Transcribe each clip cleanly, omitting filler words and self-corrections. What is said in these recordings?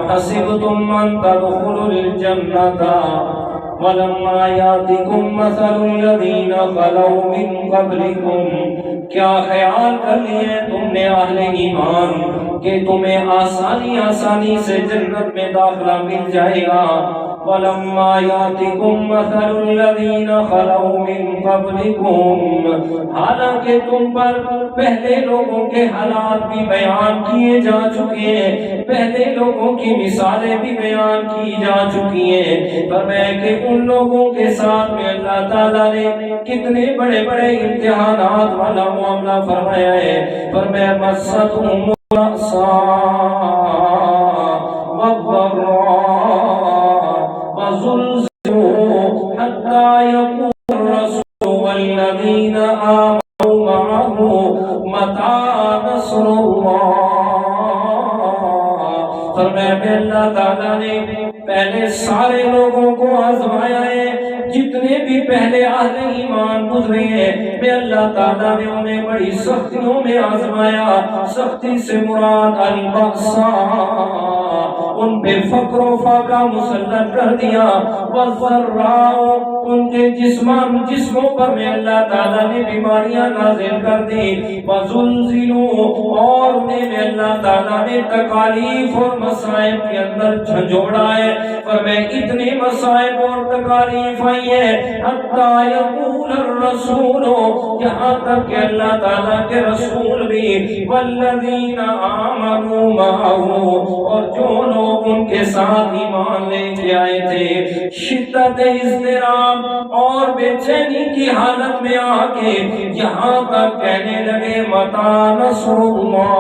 حسبتم ان تدخلوا الجنة ولما يأتكم مثل الذين خلوا من قبلكم، کیا خیال کر لیے تم نے اہل ایمان کہ تمہیں آسانی سے جنت میں داخلہ مل جائے گا؟ وَلَمَّا يَأْتِكُمْ مَثَلُ الَّذِينَ خَلَوْا مِن قَبْلِكُمْ، حالانکہ تم پر پہلے لوگوں کے حالات بھی بیان کیے جا چکے ہیں، پہلے لوگوں کی مثالیں بھی بیان کی جا چکی ہیں۔ فرمایا کہ ان لوگوں کے ساتھ میں اللہ تعالیٰ نے کتنے بڑے بڑے امتحانات والا معاملہ فرمایا ہے۔ فرمایا مَسَّتْهُمُ الرَّأْسَاءُ وَزُلْزِلُوا حَتَّى يَقُولَ الرَّسُولُ وَالَّذِينَ آمَنُوا مَعَهُ مَتَىٰ نَصْرُ اللَّهِ۔ فرمایا کہ اللہ تعالیٰ نے پہلے سارے لوگوں کو آزمایا ہے، جتنے بھی پہلے اہل ایمان گزرے ہیں، میں اللہ تعالیٰ نے انہیں بڑی سختیوں میں آزمایا۔ سختی سے مراد البأساء، ان پہ فقر و فاقہ مسلط کر دیا، والضراء، ان کے جسموں پر میں اللہ تعالیٰ نے بیماریاں نازل کر دی، وزلزلوا، اور انہیں میں اللہ تعالیٰ نے تکالیف اور مصائب کے اندر جھنجھوڑا ہے۔ پر میں اتنے مصائب اور تکالیف آئی ہے، حتیٰ یقول الرسول، یہاں تک کہ اللہ تعالیٰ کے رسول بھی، والذین آمنوا معہ، اور جو لوگ ان کے ساتھ ایمان لے کے آئے تھے، شدت اضطراب اور بے چینی کی حالت میں آ کے یہاں تک کہنے لگے متیٰ نصر اللہ،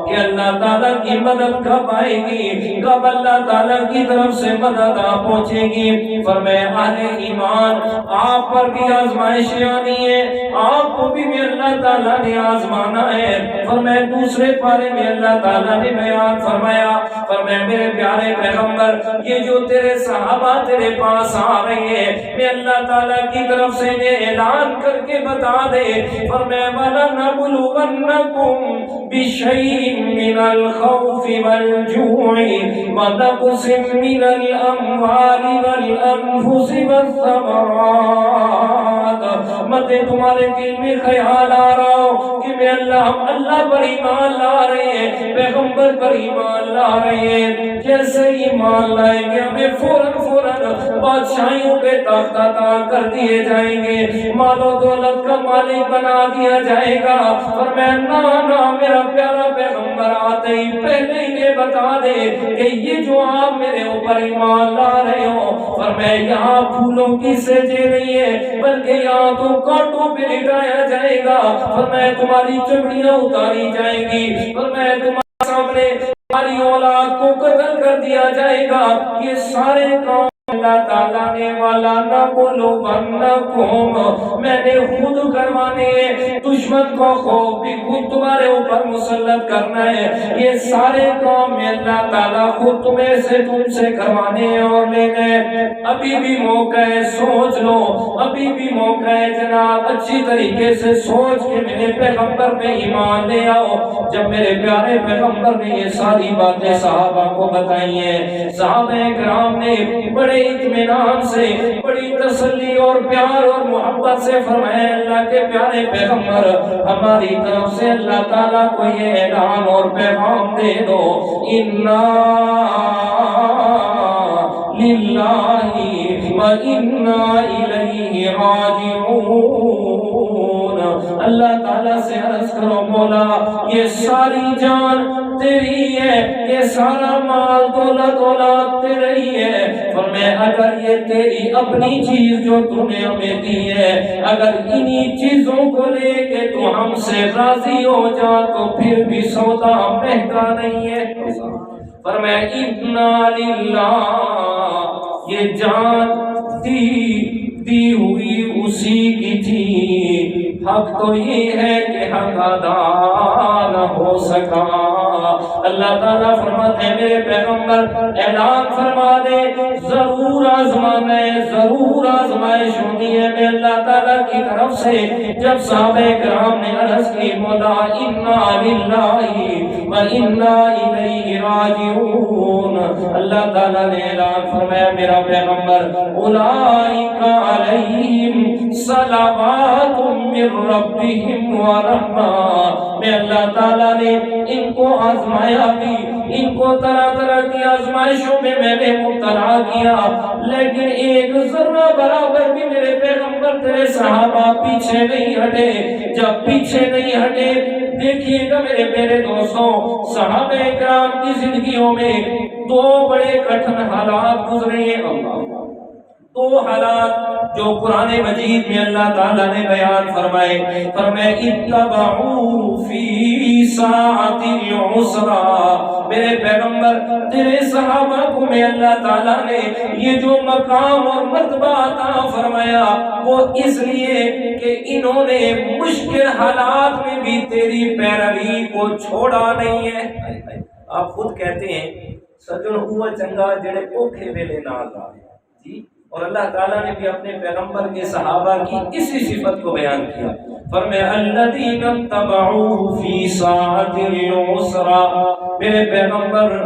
کہ اللہ تعالیٰ کی مدد کب آئے گی، کب اللہ تعالیٰ کی طرف سے مدد آ پہنچے گی۔ فرمایا اہل ایمان، آپ پر بھی آزمائشیں آنی ہیں، آپ کو بھی اللہ تعالیٰ نے آزمانا ہے۔ فرمایا دوسرے پارے میں اللہ تعالیٰ نے بیان فرمایا، فرمایا میرے پیارے پیغمبر، یہ جو تیرے صحابہ تیرے پاس آ رہے ہیں، میں اللہ تعالیٰ کی طرف سے یہ اعلان کر کے بتا دے، فرمایا وَلَنَبْلُوَنَّكُمْ بِشَيْءٍ من الخوف والجوع ونقص من الأموال والأنفس والثمرات۔ متے تمہارے دل میں خیال آ رہا ہو کہ میں اللہ پر ایمان لا رہے ہیں، پیغمبر پر ایمان لا رہے ہیں، جیسے ایمان لائیں گے ہمیں فوراً بادشاہیوں کے تخت عطا کر دیے جائیں گے، مال و دولت کا مالک بنا دیا جائے گا۔ اور میں نا میرا پیارا پیغمبر آتے ہی پہلے یہ بتا دے کہ یہ جو آپ میرے اوپر ایمان لا رہے ہو، اور میں یہاں پھولوں کی سجے نہیں ہے، بلکہ یہاں تو کانٹوں پہ لٹایا جائے گا، اور میں تمہاری چمڑیاں اتاری جائیں گی، اور میں تمہارے سامنے تمہاری اولاد کو قتل کر دیا جائے گا۔ یہ سارے کام اللہ تعالیٰ نے والا نبلونکم، میں نے خود کروانے، دشمن کو خوف بھی خود تمہارے اوپر مسلط کرنا ہے، یہ سارے کام میں اللہ تعالیٰ خود تم سے کروانے اور لینے۔ ابھی بھی موقع ہے، سوچ لو، ابھی بھی موقع ہے جناب، اچھی طریقے سے سوچ کے میرے پیغمبر پہ ایمان لے آؤ۔ جب میرے پیارے پیغمبر نے یہ ساری باتیں صحابہ کو بتائی ہیں، صحابہ کرام نے بڑے اطمینان سے، بڑی تسلی اور پیار اور محبت سے فرمایا، اللہ کے پیارے پیغمبر، ہماری طرف سے اللہ تعالیٰ کو یہ اعلان اور پیغام دے دو، اِنَّا لِلَّهِ وَإِنَّا إِلَيْهِ رَاجِعُونَ۔ اللہ تعالیٰ سے عرض کرو مولا، یہ ساری جان تیری ہے، یہ سارا مال دولت اولاد تیری ہے، فرمایا اگر یہ تیری اپنی چیز جو تو نے ہمیں دی ہے، اگر انہی چیزوں کو لے کے تو ہم سے راضی ہو جا تو پھر بھی سودا مہنگا نہیں ہے۔ فرمایا اِنَّا لِلَّهِ، یہ جان دی ہوئی اسی کی تھی، حق تو یہ ہے کہ حق ادا نہ ہو سکا۔ اللہ تعالیٰ فرماتے ہیں میرے پیغمبر اعلان فرما دے، ضرور آزمانا ہے، ضرور آزمائش ہونی ہے میں اللہ تعالیٰ کی طرف سے۔ جب صحابہ کرام نے عرض کی مولا اِنَّا لِلَّهِ وَإِنَّا إِلَيْهِ رَاجِعُونَ۔ اللہ تعالیٰ نے اعلان فرمایا میرا پیغمبر اولئک علیہم صلوات من ربہم ورحمہ، میں اللہ تعالیٰ نے ان کو آزمایا بھی، ان کو طرح طرح کی آزمائشوں میں نے مبتلا کیا، لیکن ایک ذرہ برابر بھی میرے پیغمبر تیرے صحابہ پیچھے نہیں ہٹے۔ جب پیچھے نہیں ہٹے، دیکھیے گا میرے پیارے دوستوں، صحابہ کرام کی زندگیوں میں دو بڑے کٹھن حالات گزرے ہیں۔ دو حالات جو قرآن مجید میں اللہ تعالیٰ نے بیان فرمائے، اتبعوا فی ساعۃ العسرہ، میرے پیغمبر تیرے صحابہ کو میں اللہ تعالیٰ نے یہ جو مقام اور مرتبہ عطا فرمایا وہ اس لیے کہ انہوں نے مشکل حالات میں بھی تیری پیروی کو چھوڑا نہیں ہے۔ آپ خود کہتے ہیں سجن ہوا چنگا جڑے اوکھے ویلے نال آئے، جی، اور اللہ تعالیٰ نے بھی اپنے پیغمبر کے صحابہ کی اسی صفت کو بیان کیا، فرمایا الذین اتبعوہ فی ساعۃ العسرہ، میرے پیغمبر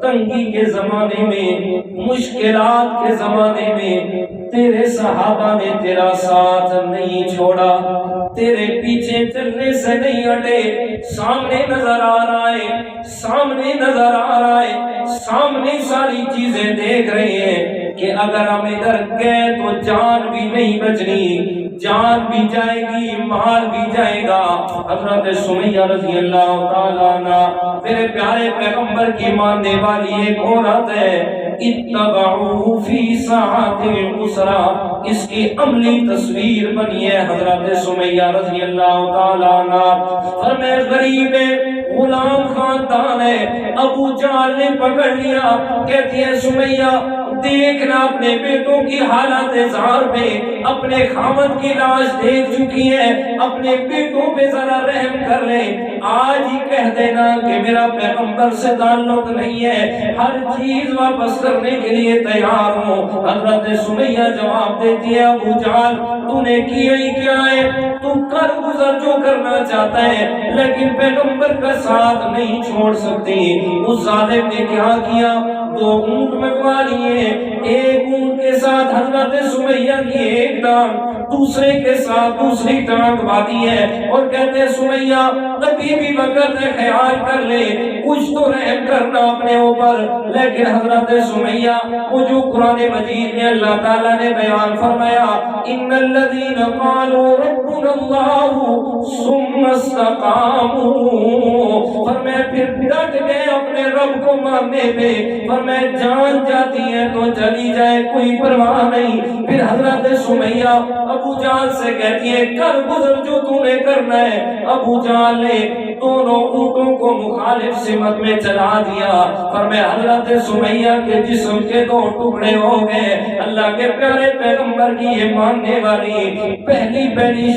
تنگی کے زمانے میں، مشکلات کے زمانے میں تیرے صحابہ نے تیرا ساتھ نہیں چھوڑا، تیرے پیچھے چلنے سے نہیں ہٹے۔ سامنے نظر آ رہا ہے، سامنے نظر آ رہا ہے، سامنے ساری چیزیں دیکھ رہے ہیں کہ اگر ہم ادھر گئے تو جان بھی نہیں بچنی، جان بھی جائے گی، مال بھی جائے گا۔ حضرت سمیہ رضی اللہ تعالیٰ عنہ میرے پیارے پیغمبر کی ماننے والی ایک عورت ہے، اتبعوہ فی ساعۃ العسرہ، اس کی عملی تصویر بنی ہے حضرت سمیہ رضی اللہ تعالیٰ عنہ۔ فرمائے غریب غلام خاندان ہے، ابو جہل نے پکڑ لیا، کہتی ہے سمیہ دیکھنا اپنے بیٹوں کی حالت زار پہ، اپنے خامد کی لاش دیکھ چکی ہے، اپنے بیٹوں پہ ذرا رحم کر لے، آج ہی کہہ دینا کہ میرا پیغمبر سے تعلق نہیں ہے، ہر چیز واپس کرنے کے لیے تیار ہوں۔ حضرت سمیہ جواب دیتی ہے ابو جہل تو نے کیا ہی کیا ہے، تو کر گزر جو کرنا چاہتا ہے، لیکن پیغمبر کا ساتھ نہیں چھوڑ سکتی۔ اس ظالم نے کیا کیا، دو اونٹ منگوا لیے، ایک اونٹ کے ساتھ حضرت سمیہ کی ایک ٹانگ، دوسرے کے ساتھ دوسری ٹانگ باندھی ہے، اور کہتے ہیں سمیہ ابھی بھی وقت ہے، خیال کر لے، کچھ تو رحم کرنا اپنے اوپر۔ لیکن حضرت سمیہ وہ جو قرآن مجید میں اللہ تعالیٰ نے بیان فرمایا ان الذین قالوا ربنا اللہ ثم استقاموا، فرمایا پھر ڈٹ گئے اپنے رب کو ماننے پہ، فرمایا جان جاتی ہے تو چلی جائے کوئی پرواہ نہیں۔ پھر حضرت سمیہ ابو جہل سے کہتی ہے کر گزر جو تو نے کرنا ہے۔ ابو جہل نے دونوں اونٹوں کو مخالف سمت میں چلا دیا، فرمایا حضرت سمیہ کے جسم کے دو ٹکڑے ہو گئے۔ اللہ کے پیارے پیغمبر کی یہ ماننے والی پہلی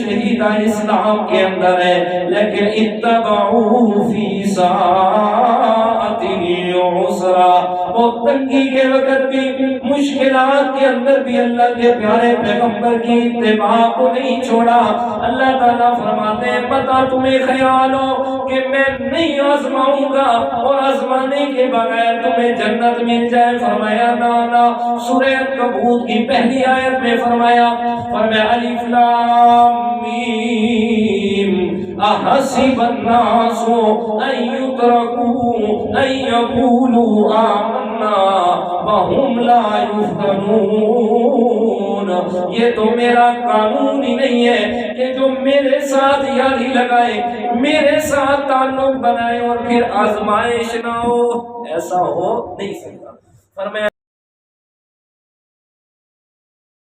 شہیدہ اسلام کے اندر ہے، لیکن اتبعوہ فی ساعۃ العسرہ، وہ تنگی کے وقت بھی، مشکلات کے اندر بھی اللہ کے پیارے پیغمبر کی اتباع کو نہیں چھوڑا۔ اللہ تعالیٰ فرماتے ہیں پتہ تمہیں خیال ہو کہ میں نہیں آزماؤں گا اور آزمانے کے بغیر تمہیں جنت مل جائے، فرمایا نا۔ سورہ عنکبوت کی پہلی آیت میں فرمایا الف لام میم احسب الناس ان یترکوا ان یقولوا آمنا وهم لا یفتنون۔ یہ تو میرا قانون ہی نہیں ہے کہ جو میرے ساتھ یاری لگائے، میرے ساتھ تعلق بنائے اور پھر آزمائش نہ ہو، ایسا ہو نہیں سکتا۔ فرمایا